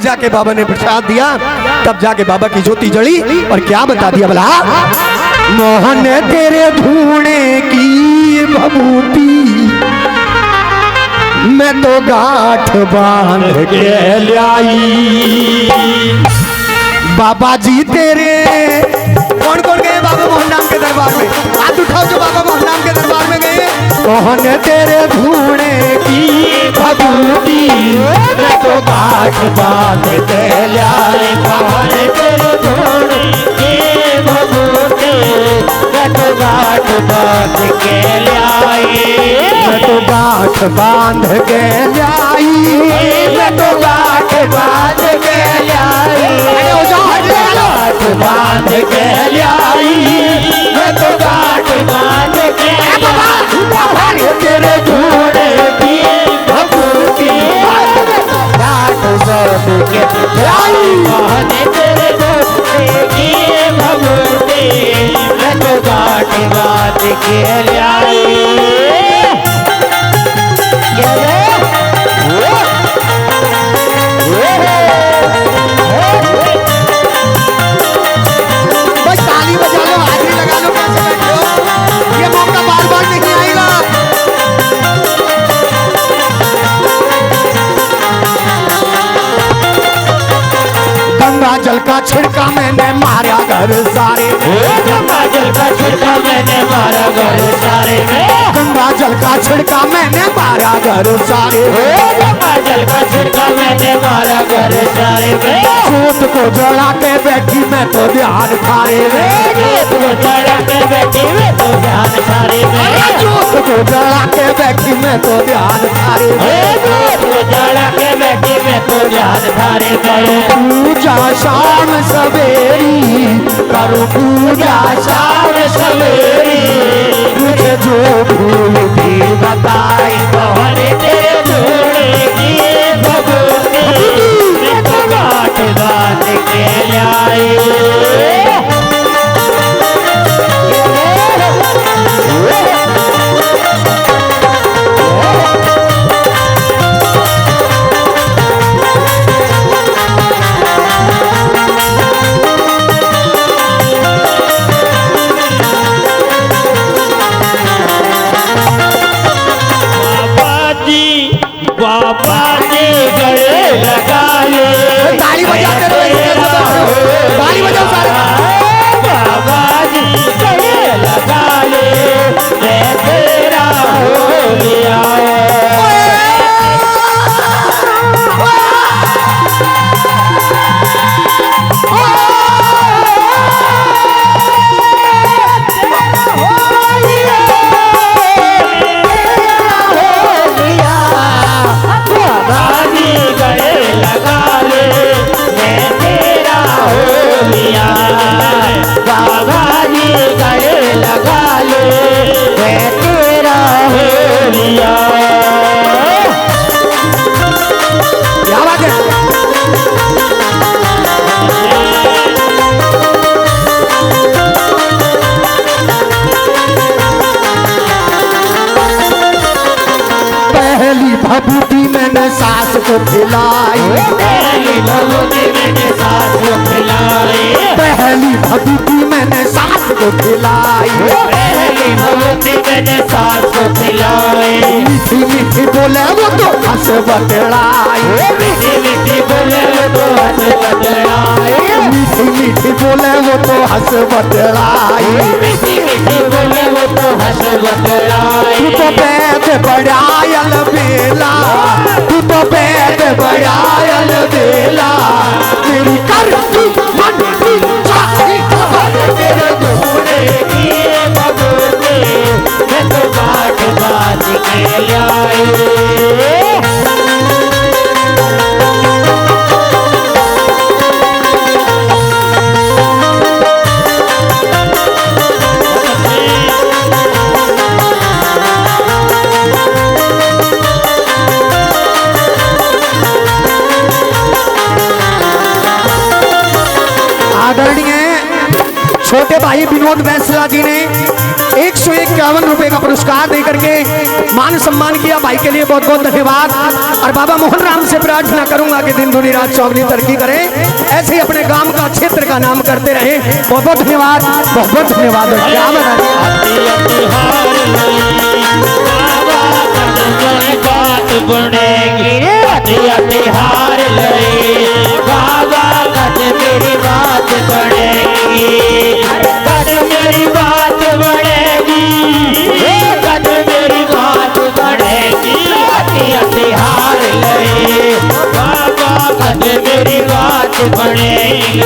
जाके बाबा ने प्रसाद दिया, तब जाके बाबा की ज्योति जली और क्या बता दिया बोला, मोहन तेरे धूणे की भभूति मैं तो गांठ बांध के लाई। बाबा जी तेरे कौन कौन गए बाबा मोहन नाम के दरबार में? हाथ उठाओ जो बाबा मोहन नाम के दरबार में गए। मोहन तेरे धूणे की भभूति मैं तो गांठ बांध के लाई। मोहन तेरे धूणे की भभूति मैं तो गांठ बांध के लाई। मैं तो गांठ बांध के लाई। मैं तो गांठ बांध के लाई। गांठ बांध के लाई। मैं तो गांठ बांध के लाई। तेरे धूणे की भभूति गांठ बांध के लाई। मोहन तेरे धूणे की भभूति मैं तो गांठ बांध के लाई। जल का छिड़का मैंने मारा घर सारे में। गंगा जल का छिड़का मैंने मारा घर सारे में। गंगा जल का छिड़का मैंने मारा घर सारे में। गंगा जल का छिड़का मैंने मारा घर सारे में। जोत को जला के बैठी मैं तो ध्यान थारे में। जोत को जला के बैठी मैं तो ध्यान थारे में। जोत को जला के बैठी मैं तो ध्यान थारे में। जोत को जला के बैठी मैं तो ध्यान थारे में। पूजा शाम सवेरी करो पूजा शाम सवेरी। मुझे जो भूल भी बताई मोहन तेरे धूणे की भभूति मैं तो गांठ बांध के लाई। बाबा जी गले लगा ले। ताली बजाते रहो, ताली बजाओ सारे। बाबा जी गले लगा ले मैं तेरा हो गया। भभूति मैंने सास को खिलाई। पहली भभूति मैंने सास को खिलाई। पहली भभूति मैंने सास को खिलाई। पहली भभूति मैंने सास को खिलाई। मीठी मीठी बोले वो तो हंस बतलाई। मीठी मीठी बोले वो तो हंस बतलाई। मीठी मीठी बोले वो तो हंस बतलाई। मीठी मीठी बोले वो तो हंस बतलाई। तू तो बैठ बड़ायल बेला। तू तो बैठ बड़ायल बेला। मेरी कर मन की चाही तेरे धूणे की भभूति मैं तो गांठ बांध के लाई। आदरणीय छोटे भाई विनोद बैंसला जी ने 151 रुपए का पुरस्कार दे करके मान सम्मान किया। भाई के लिए बहुत बहुत धन्यवाद। और बाबा मोहन राम से प्रार्थना करूंगा कि दिन दुनी रात चौगनी तरक्की करें, ऐसे ही अपने गांव का क्षेत्र का नाम करते रहे। बहुत बहुत धन्यवाद, बहुत बहुत धन्यवाद। क्या हार ले बाबा कद मेरी बात बढ़ेगी, कद मेरी बात बढ़ेगी, कद मेरी बात बढ़ेगी। अति हार ले बाबा कद मेरी बात बढ़ेगी।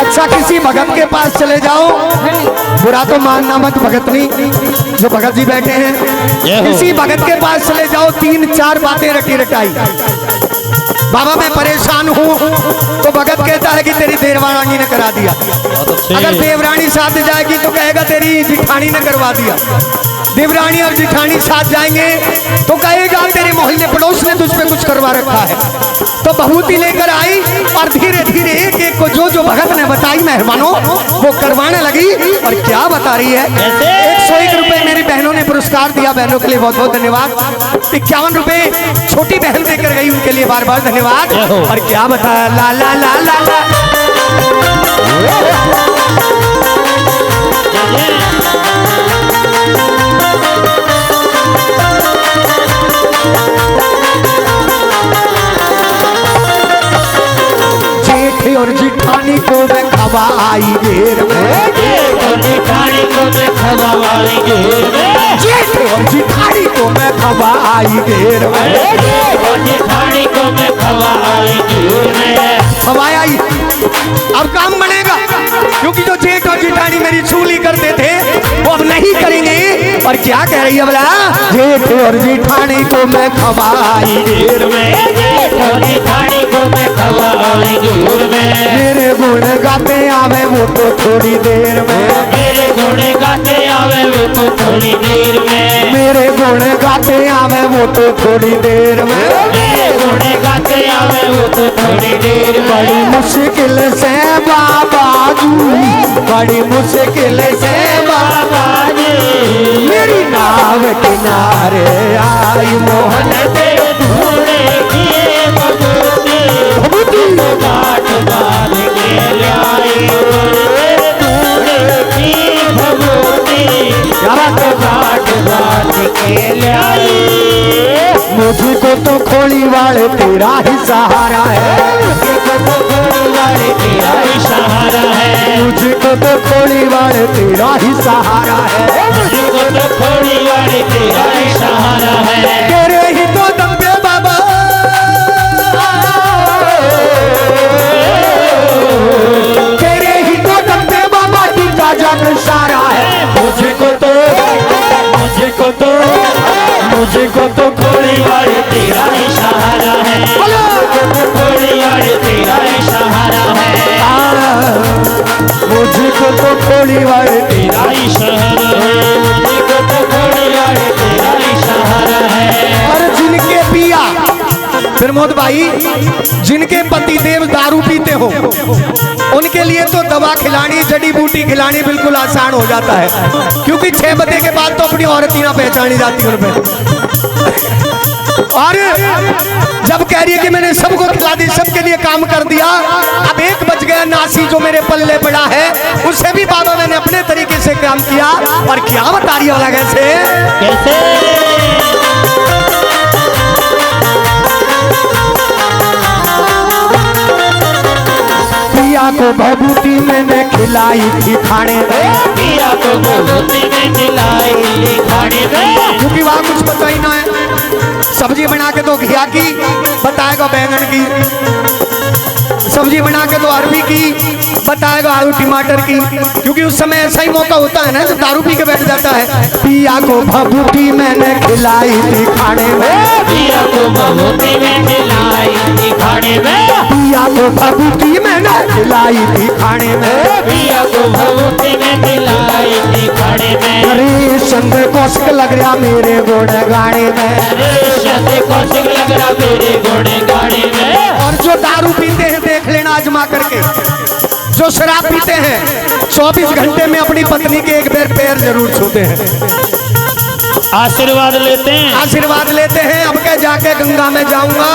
अच्छा, किसी भगत के पास चले जाओ, बुरा तो मानना मत भगतनी जो भगत जी बैठे हैं। किसी भगत के पास चले जाओ, 3-4 बातें रटी रटाई, बाबा मैं परेशान हूँ, तो भगत कहता है कि तेरी देवरानी ने करा दिया। अगर देवरानी साथ जाएगी तो कहेगा तेरी जिठानी ने करवा दिया। देवरानी और जिठानी साथ जाएंगे तो कहेगा तेरे मोहल्ले पड़ोस ने तुझ पे कुछ करवा रखा है। तो बहूती लेकर आई और धीरे धीरे एक एक को जो जो भगत ने बताई मेहरबानों वो करवाने लगी। और क्या बता रही है, 101 रुपए मेरी बहनों ने पुरस्कार दिया, बहनों के लिए बहुत बहुत धन्यवाद। 51 रुपए छोटी बहन देकर गई, उनके लिए बार बार धन्यवाद। और क्या बताया, ला ला ला ला ला और जिठानी को मैं खवाई घेर में, जेठ और जिठानी को मैं खवाई घेर में, जेठ और जिठानी को मैं खवाई घेर में, जेठ और जिठानी को मैं खवाई घेर में। खवाया ही अब काम बनेगा, क्योंकि जो जेठ और जिठानी मेरी चूली करते थे वो अब नहीं करेंगे। और क्या कह रही है बोला, जेठ और जिठानी को मैं खवाई घेर में, जेठ और जिठानी को मैं खवाई घेर में। मेरे गुण गाते आवे वो तो थोड़ी देर में, मेरे गुण गाते आवे वो तो थोड़ी देर में, मेरे गुण गाते आवे वो तो थोड़ी देर में, मेरे गुण गाते आवे वो तो थोड़ी देर में। बड़ी मुश्किल से बाबा जी, बड़ी मुश्किल से बाबा जी मेरी नाव किनारे आई। मोहन ते ढूंढे किए बबूती, बाट बांध के लाई, ढूंढे की बबूती, बाट बांध के लाई। मुझको तो खोली वाले तेरा ही सहारा है, मुझको तो खोली वाले तेरा ही सहारा है, मुझको तो खोली वाले तेरा ही सहारा है, मुझको तो खोली वाले तेरा ही सहारा है। तेरे ही तो दम पे बाबा, तेरे ही तो दम पे बाबा टीका जग सारा है। मुझको तो खोली वाले तेरा ही सहारा है, खोली वाले तेरा ही सहारा है, मुझको तो खोली वाले तेरा ही सहारा है, मुझको तो खोली वाले तेरा ही सहारा है। और जिनके पिया प्रमोद भाई, जिनके पति देव दारू पीते हो उनके लिए तो दवा खिलानी, जड़ी बूटी खिलानी बिल्कुल आसान हो जाता है, क्योंकि 6 बजे के बाद तो अपनी औरत ही ना पहचानी जाती उन पे। और जब कह रही है कि मैंने सबको खिला दी, सबके लिए काम कर दिया, अब 1 बज गया, नासी जो मेरे पल्ले पड़ा है उससे भी बाबा मैंने अपने तरीके से काम किया। और क्या बता रही है कैसे कैसे पिया को भभूति मैंने खिलाई थी खाने में, पिया को भभूति में खिलाई खाने में, क्योंकि वहाँ कुछ पता ही ना है। सब्जी बना के तो घिया की बताएगा, बैंगन की सब्जी बना के तो अरबी की बताएगा, आलू टमाटर की, क्योंकि उस समय ऐसा ही मौका होता है ना तो दारू पी के बैठ जाता है। पिया को भभूति मैंने खिलाई थी खाने में, को भभूति में खिलाई खाने में, पिया को भभूति मैंने मिलाई थी खाने में, पिया को भभूति में मिलाई थी खाने में। अरे संग कौशिक लग रहा मेरे गुण गाने में, शब्द कौशिक लग रहा मेरे घोड़े गाड़ी में। और जो दारू पीते हैं देख लेना आजमा करके, जो शराब पीते हैं 24 घंटे में अपनी पत्नी के एक बार पैर जरूर छूते हैं, आशीर्वाद लेते हैं, आशीर्वाद लेते हैं। अब के जाके गंगा में जाऊंगा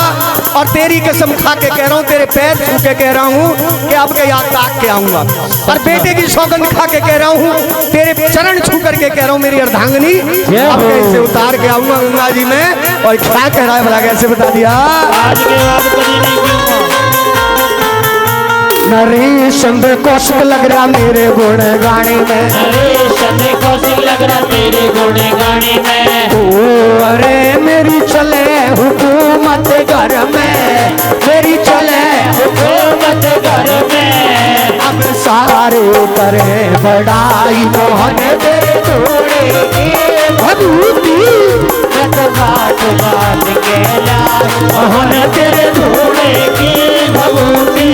और तेरी कसम खा के कह रहा हूँ, तेरे पैर छू के कह रहा हूँ कि अब के याद ताक के आऊंगा, और बेटे की सौगंध खा के कह रहा हूँ, तेरे चरण छू करके कह रहा हूँ मेरी अर्धांगनी अब कैसे उतार के आऊंगा गंगा जी में। और क्या कह रहा है भला, कैसे बता दिया, आज के बाद कभी नहीं पीऊंगा। नरे संग कौशिक लग रहा मेरे गुण गाने में, अरे शब्द कौशिक लग रहा तेरे घोड़े गाड़ी में। ओ अरे मेरी चले हुकूमत घर में, मेरी चले हुकूमत घर में। अब सारे करे बड़ाई, मोहन तेरे थोड़े की भभूति मैं तो घाट बांध के लाई, मोहन तेरे घोड़े की भभूति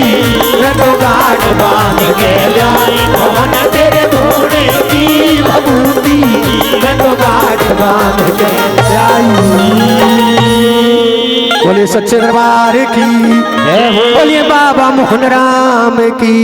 मैं तो गाठ बांध के लाई, मोहन तेरे घोड़े की भभूति मैं तो गाठ बांध के लाई। बोले सच्चे दरबार की, बोलिए बाबा मोहन राम की।